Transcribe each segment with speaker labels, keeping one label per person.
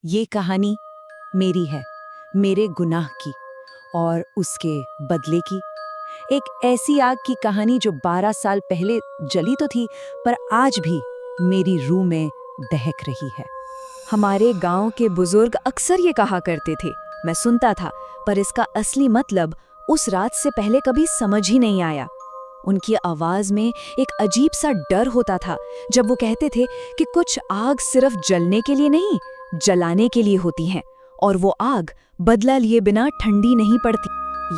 Speaker 1: ये कहानी मेरी है, मेरे गुनाह की और उसके बदले की। एक ऐसी आग की कहानी जो 12 साल पहले जली तो थी, पर आज भी मेरी रूह में दहक रही है।
Speaker 2: हमारे गांव के बुजुर्ग अक्सर ये कहा करते थे, मैं सुनता था, पर इसका असली मतलब उस रात से पहले कभी समझ ही नहीं आया। उनकी आवाज में एक अजीब सा डर होता था जब वो कहते थे कि कुछ आग सिर्फ जलने के लिए नहीं, जलाने के लिए होती है, और वो आग बदला लिए बिना ठंडी नहीं पड़ती।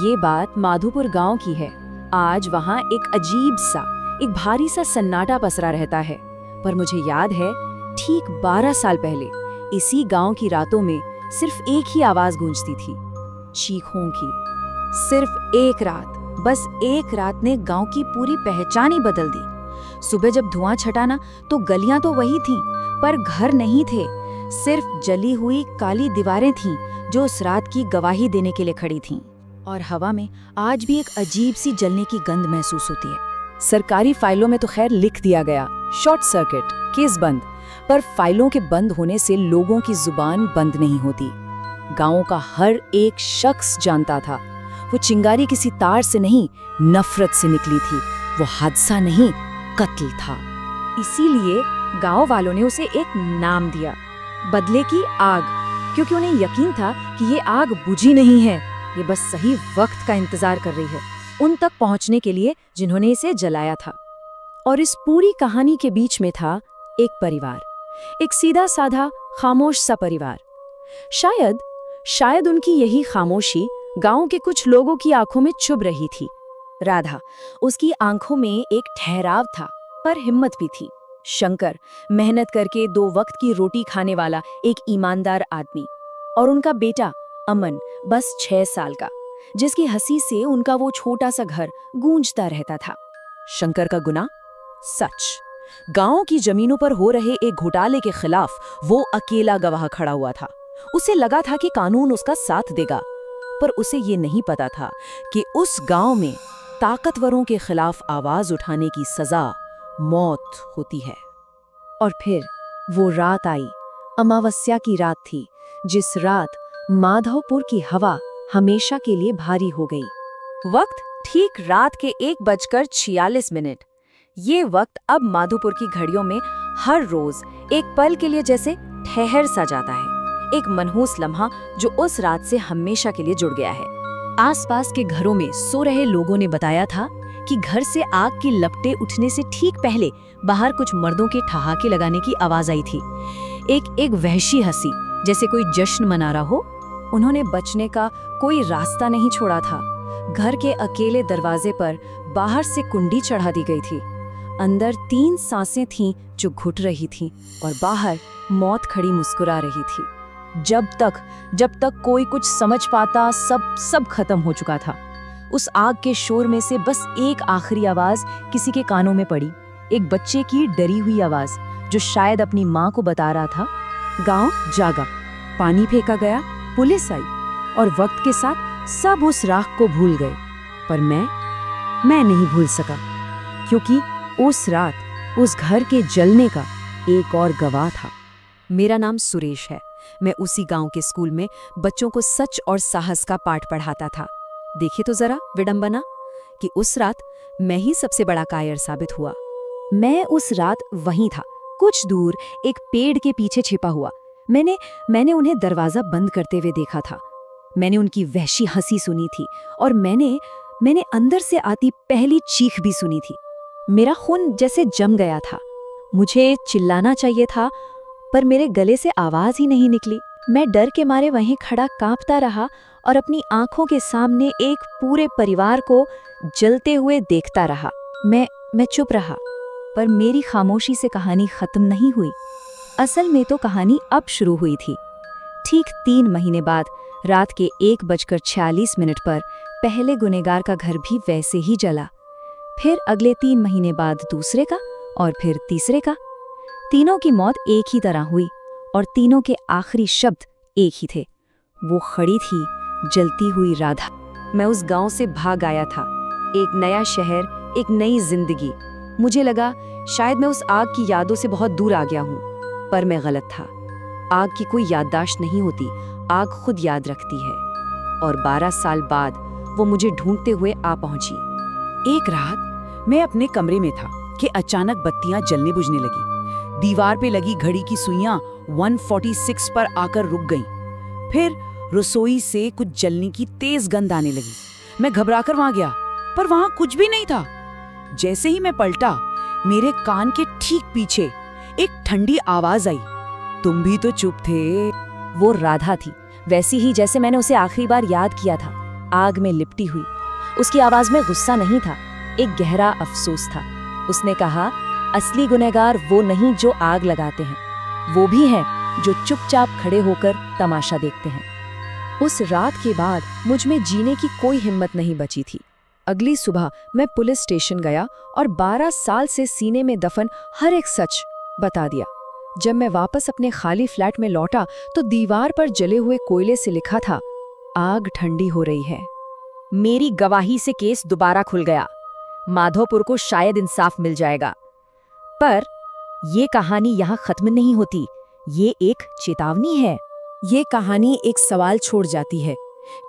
Speaker 2: ये बात माधोपुर गांव की है। आज वहां एक अजीब सा, एक भारी सा सन्नाटा पसरा रहता है। पर मुझे याद है, ठीक 12 साल पहले इसी गांव की रातों में सिर्फ एक ही आवाज गूंजती थी, चीखों की। सिर्फ एक रात, बस एक रात ने गांव की पूरी पहचान ही बदल दी। सुबह जब धुआं छटा ना, तो गलियां तो वही थीं, पर घर नहीं थे। सिर्फ जली हुई काली दीवारें थीं जो उस रात की गवाही देने के लिए खड़ी थीं। और हवा में आज भी एक अजीब सी जलने की गंध महसूस होती है।
Speaker 1: सरकारी फाइलों में तो खैर लिख दिया गया, शॉर्ट सर्किट, केस बंद। पर फाइलों के बंद होने से लोगों की जुबान बंद नहीं होती। गांव का हर एक शख्स जानता था, वो चिंगारी किसी तार से नहीं, नफरत से निकली थी। वो हादसा नहीं, कत्ल था।
Speaker 2: इसीलिए गांव वालों ने उसे एक नाम दिया, बदले की आग, क्योंकि उन्हें यकीन था कि ये आग बुझी नहीं है, ये बस सही वक्त का इंतजार कर रही है उन तक पहुंचने के लिए जिन्होंने इसे जलाया था।
Speaker 1: और इस पूरी कहानी के बीच में था एक परिवार, एक सीधा साधा खामोश सा परिवार। शायद उनकी यही खामोशी गांव के कुछ लोगों की आंखों में चुभ रही थी। राधा, उसकी आंखों में एक ठहराव था, पर हिम्मत भी थी। शंकर, मेहनत करके 2 वक्त की रोटी खाने वाला एक ईमानदार आदमी। और उनका बेटा अमन, बस 6 साल का, जिसकी हंसी से उनका वो छोटा सा घर गूंजता रहता था। शंकर का गुनाह? सच। गांव की जमीनों पर हो रहे एक घोटाले के खिलाफ वो अकेला गवाह खड़ा हुआ था। उसे लगा था कि कानून उसका साथ देगा, पर उसे ये नहीं पता था कि उस गांव में ताकतवरों के खिलाफ आवाज उठाने की सजा मौत होती है।
Speaker 2: और फिर वो रात आई, अमावस्या की रात थी, जिस रात माधवपुर की हवा हमेशा के लिए भारी हो गई।
Speaker 1: वक्त ठीक रात के 1:46। ये वक्त अब माधोपुर की घड़ियों में हर रोज एक पल के लिए जैसे ठहर सा जाता है, एक मनहूस लम्हा जो उस रात से हमेशा के लिए जुड़ गया है। आसपास के घरों में सो रहे लोगों ने बताया था कि घर से आग की लपटें उठने से ठीक पहले बाहर कुछ मर्दों के ठहाके लगाने की आवाज आई थी। एक वहशी हंसी, जैसे कोई जश्न मना रहा हो। उन्होंने बचने का कोई रास्ता नहीं छोड़ा था। घर के अकेले दरवाजे पर बाहर से कुंडी चढ़ा दी गई थी। अंदर 3 सांसें थीं जो घुट रही थीं, और बाहर मौत खड़ी मुस्कुरा रही थी। जब तक कोई कुछ समझ पाता, सब खत्म हो चुका था। उस आग के शोर में से बस एक आखिरी आवाज किसी के कानों में पड़ी, एक बच्चे की डरी हुई आवाज जो शायद अपनी माँ को बता रहा था। गांव जागा, पानी फेंका गया, पुलिस आई, और वक्त के साथ सब उस राख को भूल गए। पर मैं नहीं भूल सका, क्योंकि उस रात उस घर के जलने का एक और गवाह था। मेरा नाम सुरेश है। मैं उसी गांव के स्कूल में बच्चों को सच और साहस का पाठ पढ़ाता था। देखिए तो जरा विडंबना कि उस रात मैं ही सबसे बड़ा कायर साबित हुआ। मैं उस रात वहीं था, कुछ दूर एक पेड़ के पीछे छिपा हुआ। मैंने उन्हें दरवाजा बंद करते हुए देखा था। मैंने उनकी वहशी हंसी सुनी थी, और मैंने अंदर से आती पहली चीख भी सुनी थी। मेरा खून जैसे जम गया था। मुझे चिल्लाना चाहिए था, पर मेरे गले से आवाज ही नहीं निकली। मैं डर के मारे वहीं खड़ा कांपता रहा और अपनी आंखों के सामने एक पूरे परिवार को जलते हुए देखता रहा। मैं चुप रहा, पर मेरी खामोशी से कहानी खत्म नहीं हुई। असल में तो कहानी अब शुरू हुई थी। ठीक 3 महीने बाद रात के 1:46 पर पहले गुनहगार का घर भी वैसे ही जला। फिर अगले 3 महीने बाद दूसरे का, और फिर तीसरे का। तीनों की मौत एक ही तरह हुई, और तीनों के आखिरी शब्द एक ही थे। वो खड़ी थी, जलती हुई राधा। मैं उस गांव से भाग आया था, एक नया शहर, एक नई जिंदगी। मुझे लगा शायद मैं उस आग की यादों से बहुत दूर आ गया हूँ, पर मैं गलत था। आग की कोई याददाश्त नहीं होती, आग खुद याद रखती है। और 12 साल बाद वो मुझे ढूंढते हुए आ पहुंची।
Speaker 3: एक रात मैं अपने कमरे में था कि अचानक बत्तियां जलने बुझने लगी। दीवार पे लगी घड़ी की सुइयां 146 पर आकर रुक गईं। फिर रसोई से कुछ जलने की तेज गंध आने लगी। मैं घबराकर वहां गया, पर वहां कुछ भी नहीं था। जैसे ही मैं पलटा, मेरे कान के ठीक पीछे एक ठंडी आवाज आई, तुम भी तो चुप थे।
Speaker 2: वो राधा थी, वैसी ही जैसे मैंने उसे आखिरी बार याद किया था, आग में लिपटी हुई। उसकी आवाज में गुस्सा नहीं था, एक गहरा अफसोस था। उसने कहा, असली गुनहगार वो नहीं जो आग लगाते हैं, वो भी हैं जो चुपचाप खड़े होकर तमाशा देखते हैं। उस रात के बाद मुझ में जीने की कोई हिम्मत नहीं बची थी। अगली सुबह मैं पुलिस स्टेशन गया और 12 साल से सीने में दफन हर एक सच बता दिया। जब मैं वापस अपने खाली फ्लैट में लौटा तो दीवार पर जले हुए कोयले से लिखा था, आग ठंडी हो रही है।
Speaker 1: मेरी गवाही से केस दोबारा खुल गया। माधोपुर को शायद इंसाफ मिल जाएगा। पर ये कहानी यहाँ खत्म नहीं होती, ये एक चेतावनी है।
Speaker 2: ये कहानी एक सवाल छोड़ जाती है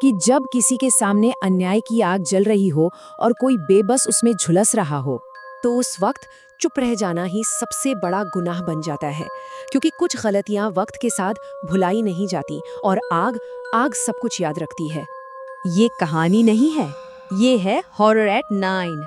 Speaker 2: कि जब किसी के सामने अन्याय की आग जल रही हो और कोई बेबस उसमें झुलस रहा हो, तो उस वक्त चुप रह जाना ही सबसे बड़ा गुनाह बन जाता है, क्योंकि कुछ गलतियां वक्त के साथ भुलाई नहीं जाती और आग सब कुछ याद रखती है।
Speaker 1: ये कहानी नहीं है, ये है हॉरर एट 9।